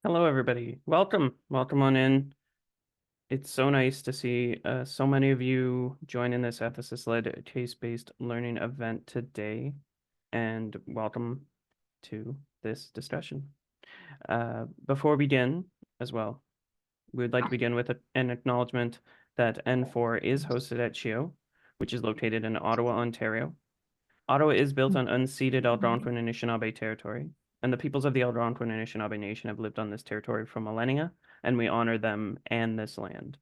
Hello, everybody. Welcome. Welcome on in. It's so nice to see so many of you join in this ethicist-led case-based learning event today, and welcome to this discussion. Before we begin, as well, we would like to begin with an acknowledgement that N4 is hosted at CHEO, which is located in Ottawa, Ontario. Ottawa is built on unceded Algonquin and Anishinaabe territory, and the peoples of the Algonquin and Anishinaabe Nation have lived on this territory for millennia, and we honor them and this land.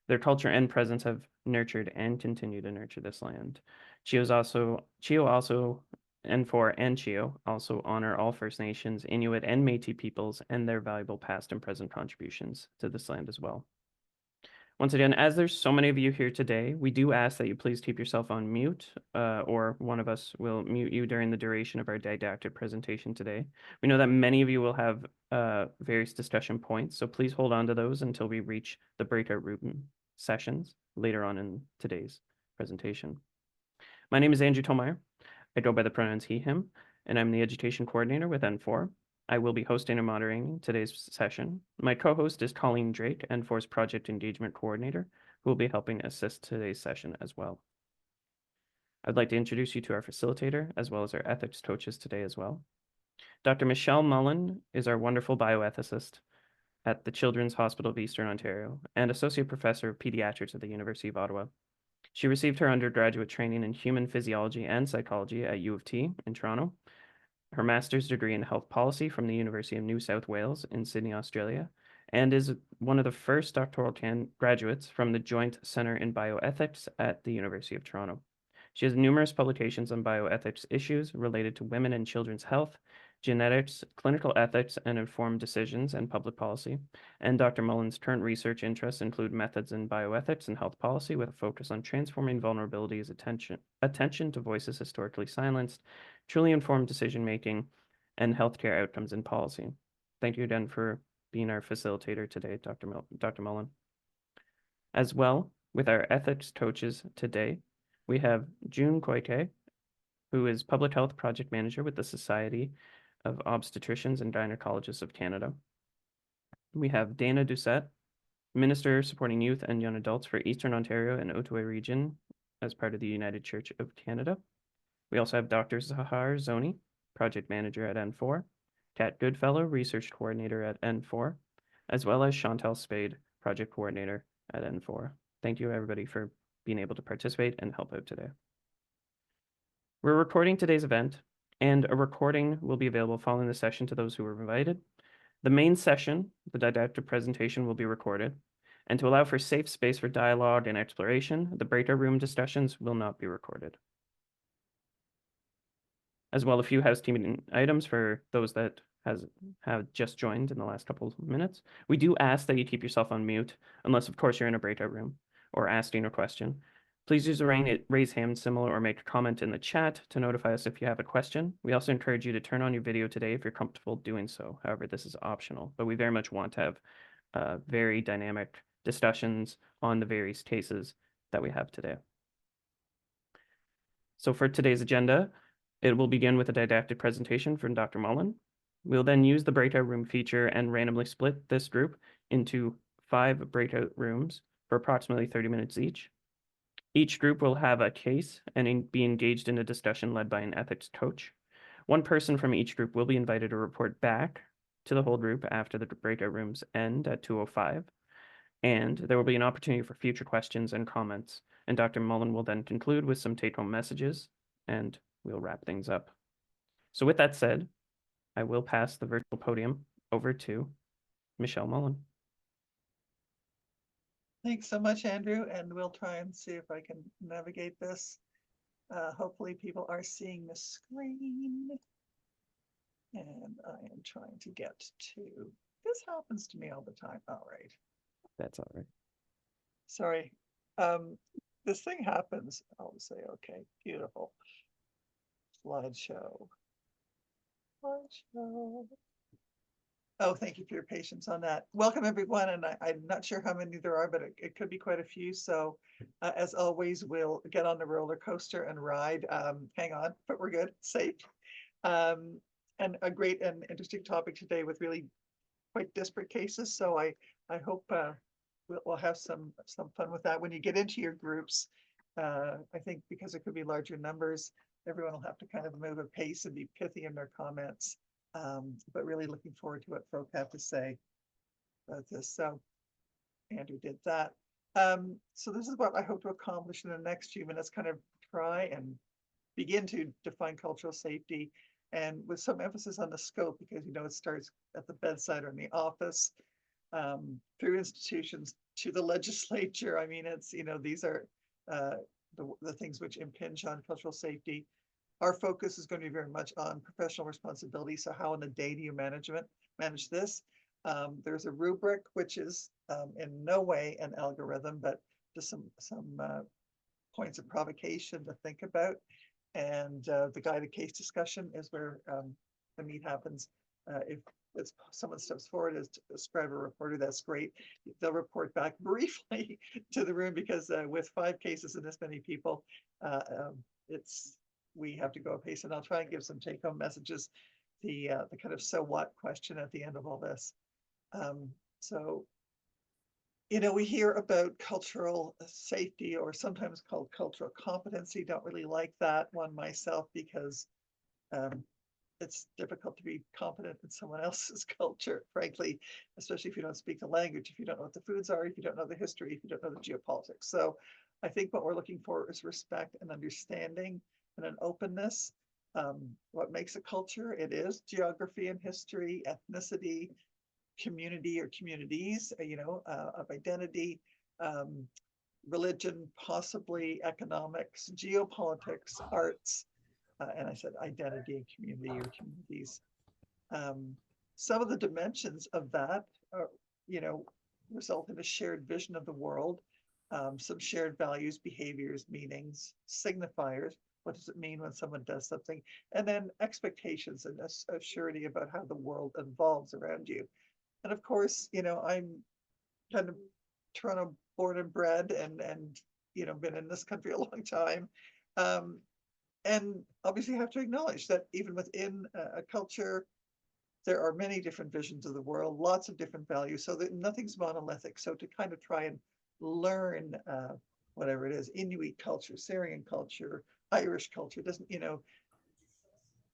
Their culture and presence have nurtured and continue to nurture this land. CHEO also, N4 and CHEO also honor all First Nations, Inuit, and Métis peoples and their valuable past and present contributions to this land as well. Once again, as there's so many of you here today, we do ask that you please keep yourself on mute, or one of us will mute you during the duration of our didactic presentation today. We know that many of you will have various discussion points, so please hold on to those until we reach the breakout room sessions later on in today's presentation. My name is Andrew Tomeyer. I go by the pronouns he, him, and I'm the education coordinator with N4. I will be hosting and moderating today's session. My co-host is Colleen Drake, N4's Project Engagement Coordinator, who will be helping assist today's session as well. I'd like to introduce you to our facilitator, as well as our ethics coaches today as well. Dr. Michelle Mullen is our wonderful bioethicist at the Children's Hospital of Eastern Ontario and Associate Professor of Pediatrics at the University of Ottawa. She received her undergraduate training in human physiology and psychology at U of T in Toronto, her master's degree in health policy from the University of New South Wales in Sydney, Australia, and is one of the first doctoral graduates from the Joint Center in Bioethics at the University of Toronto. She has numerous publications on bioethics issues related to women and children's health, genetics, clinical ethics, and informed decisions and public policy. And Dr. Mullen's current research interests include methods in bioethics and health policy with a focus on transforming vulnerabilities, attention to voices historically silenced, truly informed decision-making, and healthcare outcomes in policy. Thank you again for being our facilitator today, Dr. Mullen. As well, with our ethics coaches today, we have June Koike, who is Public Health Project Manager with the Society of Obstetricians and Gynecologists of Canada. We have Dana Doucette, Minister supporting youth and young adults for Eastern Ontario and Ottawa region as part of the United Church of Canada. We also have Dr. Zahar Zoni, Project Manager at N4, Kat Goodfellow, Research Coordinator at N4, as well as Chantal Spade, Project Coordinator at N4. Thank you, everybody, for being able to participate and help out today. We're recording today's event, and a recording will be available following the session to those who were invited. The main session, the didactic presentation, will be recorded, and to allow for safe space for dialogue and exploration, the breakout room discussions will not be recorded. As well, a few housekeeping items for those that have just joined in the last couple of minutes. We do ask that you keep yourself on mute, unless of course you're in a breakout room or asking a question. Please use the raise hand symbol or make a comment in the chat to notify us if you have a question. We also encourage you to turn on your video today if you're comfortable doing so. However, this is optional, but we very much want to have very dynamic discussions on the various cases that we have today. So for today's agenda, it will begin with a didactic presentation from Dr. Mullen. We'll then use the breakout room feature and randomly split this group into 5 breakout rooms for approximately 30 minutes each. Each group will have a case and be engaged in a discussion led by an ethics coach. One person from each group will be invited to report back to the whole group after the breakout rooms end at 2:05. And there will be an opportunity for future questions and comments. And Dr. Mullen will then conclude with some take-home messages, and we'll wrap things up. So with that said, I will pass the virtual podium over to Michelle Mullen. Thanks so much, Andrew, and we'll try and see if I can navigate this. Hopefully people are seeing the screen. And I am trying to get to, this happens to me all the time. All right. That's all right. Sorry. This thing happens. I'll say, okay, beautiful. Slideshow. Oh, thank you for your patience on that. Welcome, everyone. And I'm not sure how many there are, but it could be quite a few. So as always, we'll get on the roller coaster and ride. Hang on, but we're good, safe. And a great and interesting topic today with really quite disparate cases. So I hope we'll have some fun with that when you get into your groups. I think because it could be larger numbers, everyone will have to kind of move at pace and be pithy in their comments. But really looking forward to what folk have to say about this. So Andrew did that. So this is what I hope to accomplish in the next few minutes, kind of try and begin to define cultural safety, and with some emphasis on the scope, because it starts at the bedside or in the office, through institutions to the legislature. I mean, it's these are the things which impinge on cultural safety. Our focus is going to be very much on professional responsibility. So how in the day do you manage this? There's a rubric, which is in no way an algorithm, but just some points of provocation to think about. And the guided case discussion is where the meat happens. If someone steps forward as a scribe or reporter, that's great. They'll report back briefly to the room, because with 5 cases and this many people, we have to go a pace. And I'll try and give some take-home messages. The kind of so what question at the end of all this. So we hear about cultural safety, or sometimes called cultural competency. Don't really like that one myself, because it's difficult to be competent in someone else's culture, frankly, especially if you don't speak the language, if you don't know what the foods are, if you don't know the history, if you don't know the geopolitics. So I think what we're looking for is respect and understanding and an openness. What makes a culture? It is geography and history, ethnicity, community or communities, of identity, religion, possibly economics, geopolitics, arts, and I said identity and community or communities. Some of the dimensions of that are, result in a shared vision of the world, some shared values, behaviors, meanings, signifiers. What does it mean when someone does something? And then expectations and a surety about how the world evolves around you. And of course, I'm kind of Toronto born and bred, and been in this country a long time. And obviously have to acknowledge that even within a culture, there are many different visions of the world, lots of different values, so that nothing's monolithic. So to kind of try and learn whatever it is, Inuit culture, Syrian culture, Irish culture, doesn't,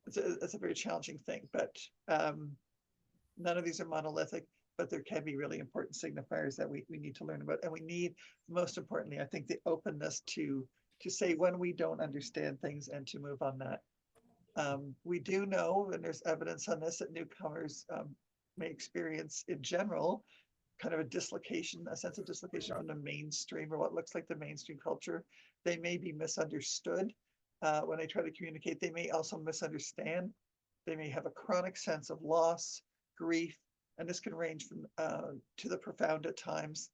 it's a very challenging thing, but none of these are monolithic, but there can be really important signifiers that we need to learn about. And we need, most importantly, I think, the openness to say when we don't understand things and to move on that. We do know, and there's evidence on this, that newcomers may experience in general kind of a sense of dislocation from the mainstream, or what looks like the mainstream culture. They may be misunderstood when they try to communicate. They may also misunderstand. They may have a chronic sense of loss, grief, and this can range from to the profound at times.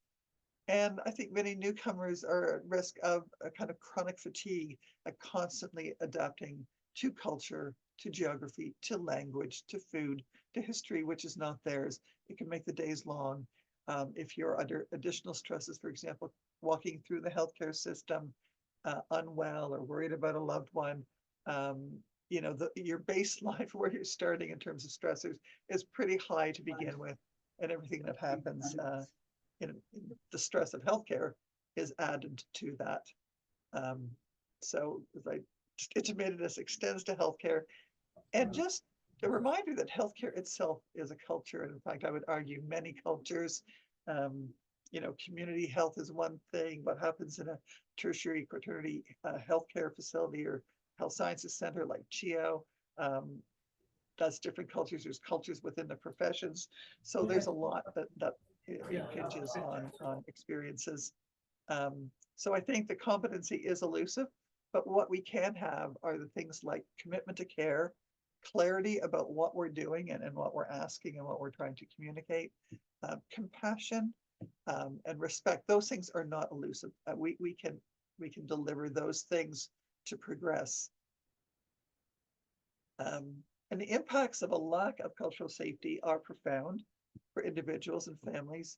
And I think many newcomers are at risk of a kind of chronic fatigue, at constantly adapting to culture, to geography, to language, to food, to history, which is not theirs. It can make the days long. If you're under additional stresses, for example, walking through the healthcare system, unwell or worried about a loved one, your baseline for where you're starting in terms of stressors is pretty high to begin with, and everything that happens in the stress of healthcare is added to that. So as I just intimated, this extends to healthcare, and just a reminder that healthcare itself is a culture, and in fact, I would argue many cultures. Community health is one thing. What happens in a tertiary, quaternary healthcare facility or health sciences center like CHEO, that's different cultures. There's cultures within the professions. So there's a lot that impinges on experiences. So I think the competency is elusive, but what we can have are the things like commitment to care, clarity about what we're doing and what we're asking and what we're trying to communicate, compassion, and respect. Those things are not elusive. We can deliver those things to progress. And the impacts of a lack of cultural safety are profound for individuals and families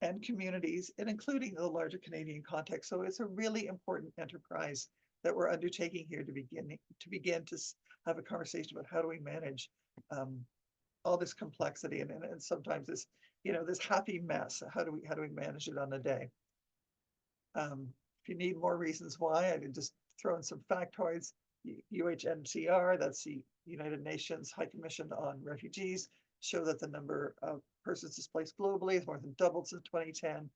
and communities, and including the larger Canadian context. So it's a really important enterprise that we're undertaking here to begin to have a conversation about how do we manage all this complexity and sometimes this, this happy mess. How do we manage it on a day? If you need more reasons why, I could just throw in some factoids. UNHCR, that's the United Nations High Commission on Refugees, show that the number of persons displaced globally has more than doubled since 2010.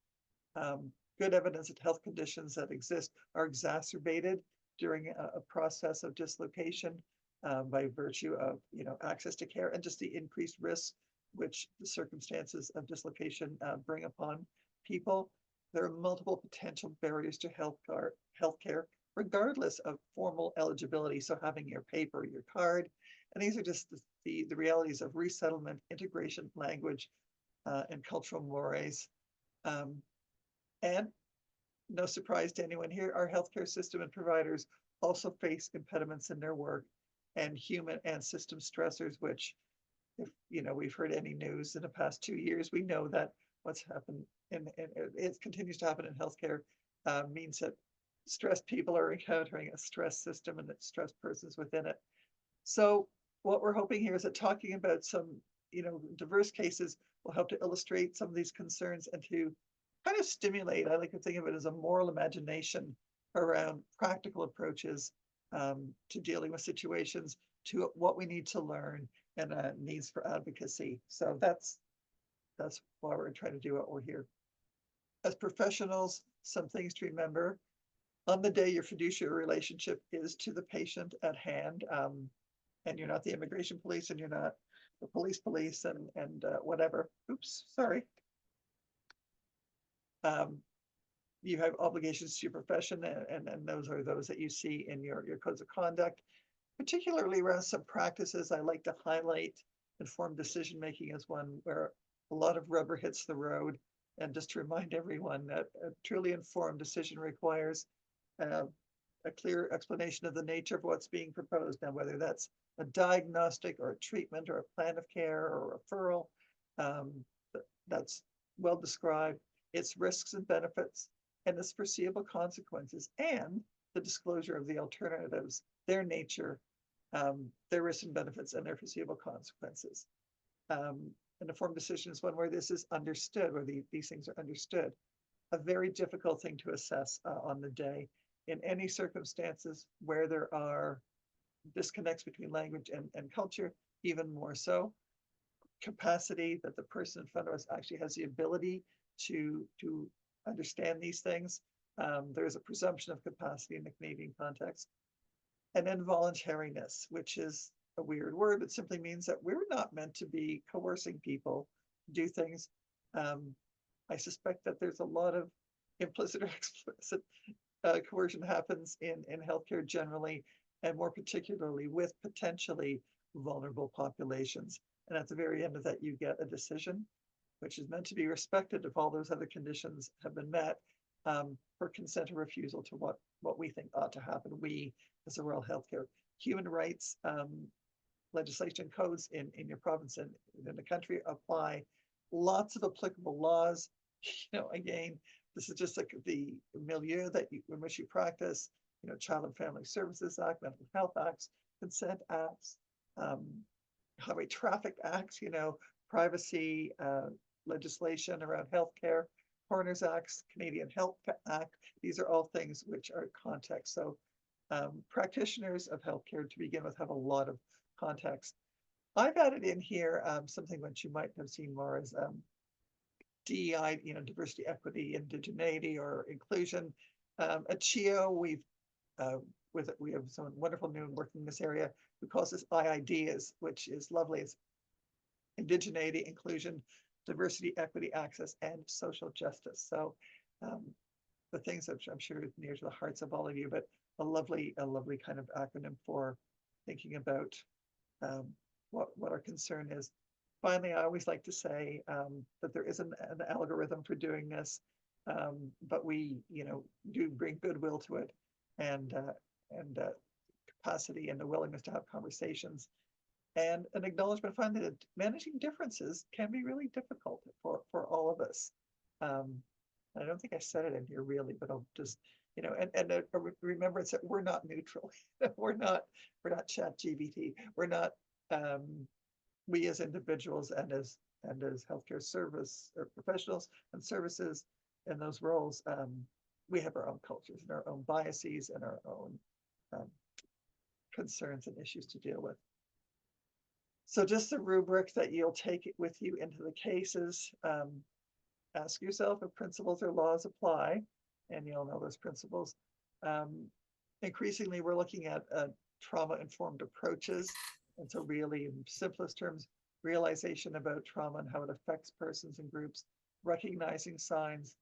Good evidence that health conditions that exist are exacerbated during a process of dislocation by virtue of access to care and just the increased risks which the circumstances of dislocation bring upon people. There are multiple potential barriers to healthcare, regardless of formal eligibility. So having your paper, your card, and these are just the realities of resettlement, integration, language, and cultural mores. And no surprise to anyone here, our healthcare system and providers also face impediments in their work and human and system stressors, which if we've heard any news in the past 2 years, we know that what's happened and it continues to happen in healthcare means that stressed people are encountering a stress system and that stressed persons within it. So what we're hoping here is that talking about some diverse cases will help to illustrate some of these concerns and to kind of stimulate, I like to think of it as a moral imagination around practical approaches to dealing with situations, to what we need to learn and needs for advocacy. So that's why we're trying to do what we're here. As professionals, some things to remember. On the day, your fiduciary relationship is to the patient at hand, and you're not the immigration police and you're not the police and whatever. Oops, sorry. You have obligations to your profession, and those are those that you see in your codes of conduct, particularly around some practices. I like to highlight informed decision making as one where a lot of rubber hits the road. And just to remind everyone that a truly informed decision requires a clear explanation of the nature of what's being proposed. Now, whether that's a diagnostic or a treatment or a plan of care or a referral, that's well described, its risks and benefits, and its foreseeable consequences, and the disclosure of the alternatives, their nature, their risks and benefits, and their foreseeable consequences. An informed decision is one where this is understood, where these things are understood. A very difficult thing to assess on the day. In any circumstances where there are disconnects between language and culture, even more so. Capacity that the person in front of us actually has the ability to understand these things. There's a presumption of capacity in the Canadian context. And involuntariness, which is a weird word, but simply means that we're not meant to be coercing people to do things. I suspect that there's a lot of implicit or explicit coercion happens in healthcare generally, and more particularly with potentially vulnerable populations. And at the very end of that, you get a decision, which is meant to be respected if all those other conditions have been met, for consent or refusal to what we think ought to happen. We, as a Royal Healthcare, human rights legislation codes in your province and in the country apply. Lots of applicable laws. Again, this is just like the milieu that in which you practice. Child and Family Services Act, Mental Health Acts, Consent Acts, Highway Traffic Acts, privacy legislation around healthcare, Coroner's Acts, Canadian Health Act. These are all things which are context. So practitioners of healthcare to begin with have a lot of context. I've added in here something which you might have seen more as DEI, diversity, equity, indigeneity, or inclusion. At CHEO, we have someone wonderful new working in this area who calls this IIDEAs, which is lovely. It's indigeneity, inclusion, diversity, equity, access, and social justice. So the things that I'm sure are near to the hearts of all of you, but a lovely kind of acronym for thinking about what our concern is. Finally, I always like to say that there isn't an algorithm for doing this, but we, do bring goodwill to it and capacity and the willingness to have conversations, and an acknowledgement finally that managing differences can be really difficult for all of us. I don't think I said it in here really, but I'll just, and a remembrance that we're not neutral. we're not ChatGPT. We're not we as individuals and as healthcare service or professionals and services in those roles, we have our own cultures and our own biases and our own concerns and issues to deal with. So just the rubric that you'll take it with you into the cases. Ask yourself if principles or laws apply, and you'll know those principles. Increasingly, we're looking at trauma-informed approaches. And so really, in simplest terms, realization about trauma and how it affects persons and groups, recognizing signs,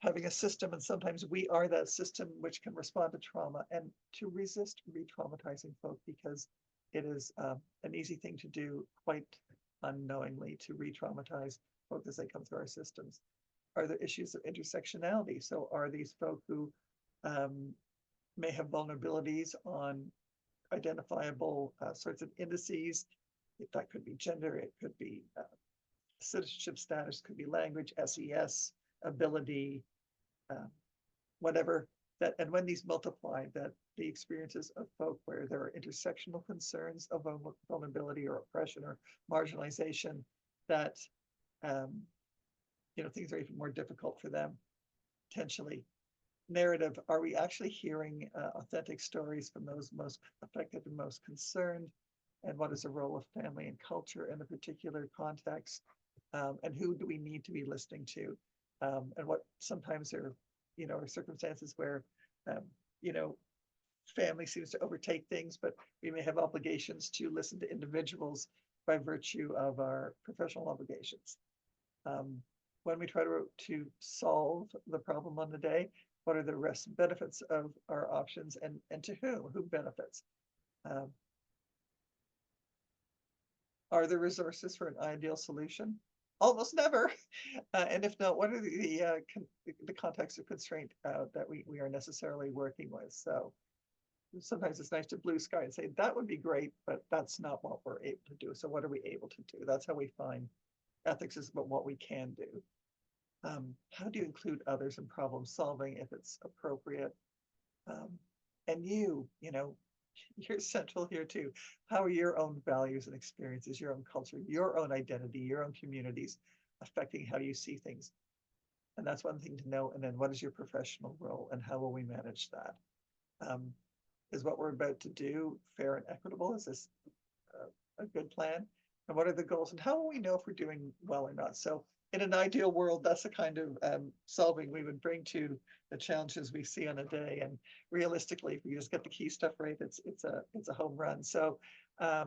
having a system, and sometimes we are that system which can respond to trauma, and to resist re-traumatizing folk, because it is an easy thing to do quite unknowingly, to re-traumatize folk as they come through our systems. Are there issues of intersectionality? So are these folk who may have vulnerabilities on identifiable sorts of indices? That could be gender, it could be citizenship status, could be language, SES, ability, whatever. That, and when these multiply, that the experiences of folk where there are intersectional concerns of vulnerability or oppression or marginalization, that things are even more difficult for them, potentially. Narrative, are we actually hearing authentic stories from those most affected and most concerned? And what is the role of family and culture in a particular context? And who do we need to be listening to? And what sometimes are circumstances where family seems to overtake things, but we may have obligations to listen to individuals by virtue of our professional obligations. When we try to solve the problem on the day, what are the benefits of our options, and to who benefits? Are there resources for an ideal solution? Almost never. And if not, what are the context of constraint that we are necessarily working with? So sometimes it's nice to blue sky and say, that would be great, but that's not what we're able to do. So what are we able to do? That's how we find ethics is about what we can do. How do you include others in problem solving if it's appropriate? And you're central here too. How are your own values and experiences, your own culture, your own identity, your own communities affecting how you see things? And that's one thing to know. And then what is your professional role, and how will we manage that? Is what we're about to do fair and equitable? Is this a good plan? And what are the goals, and how will we know if we're doing well or not? So in an ideal world, that's the kind of solving we would bring to the challenges we see on a day. And realistically, if we just get the key stuff right, it's a home run. So that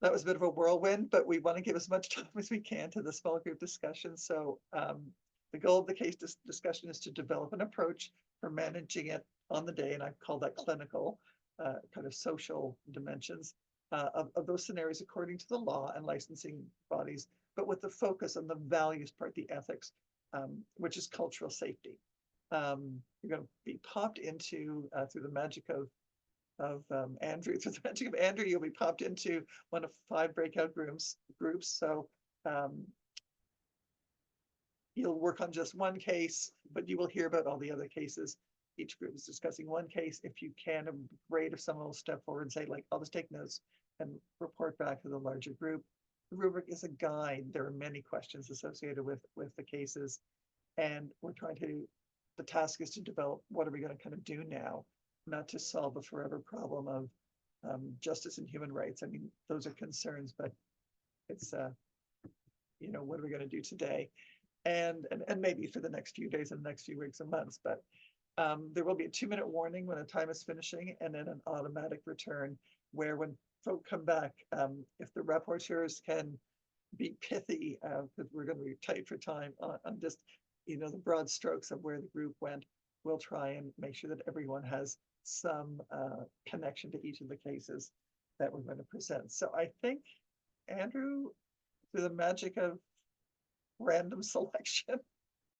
was a bit of a whirlwind, but we want to give as much time as we can to the small group discussion. So the goal of the case discussion is to develop an approach for managing it on the day, and I call that clinical, kind of social dimensions of those scenarios according to the law and licensing bodies, but with the focus on the values part, the ethics, which is cultural safety. You're going to be popped into through the magic of Andrew. Through the magic of Andrew, you'll be popped into one of 5 breakout groups. So you'll work on just one case, but you will hear about all the other cases. Each group is discussing one case. If you can, it'd be great if someone will step forward and say, like, I'll just take notes and report back to the larger group. The rubric is a guide. There are many questions associated with the cases, and the task is to develop what are we going to kind of do now, not to solve a forever problem of justice and human rights. I mean, those are concerns, but it's what are we going to do today, and maybe for the next few days and the next few weeks and months. But there will be a 2-minute warning when the time is finishing, and then an automatic return where when folk come back, if the rapporteurs can be pithy, because we're going to be tight for time on just the broad strokes of where the group went, we'll try and make sure that everyone has some connection to each of the cases that we're going to present. So I think, Andrew, through the magic of random selection,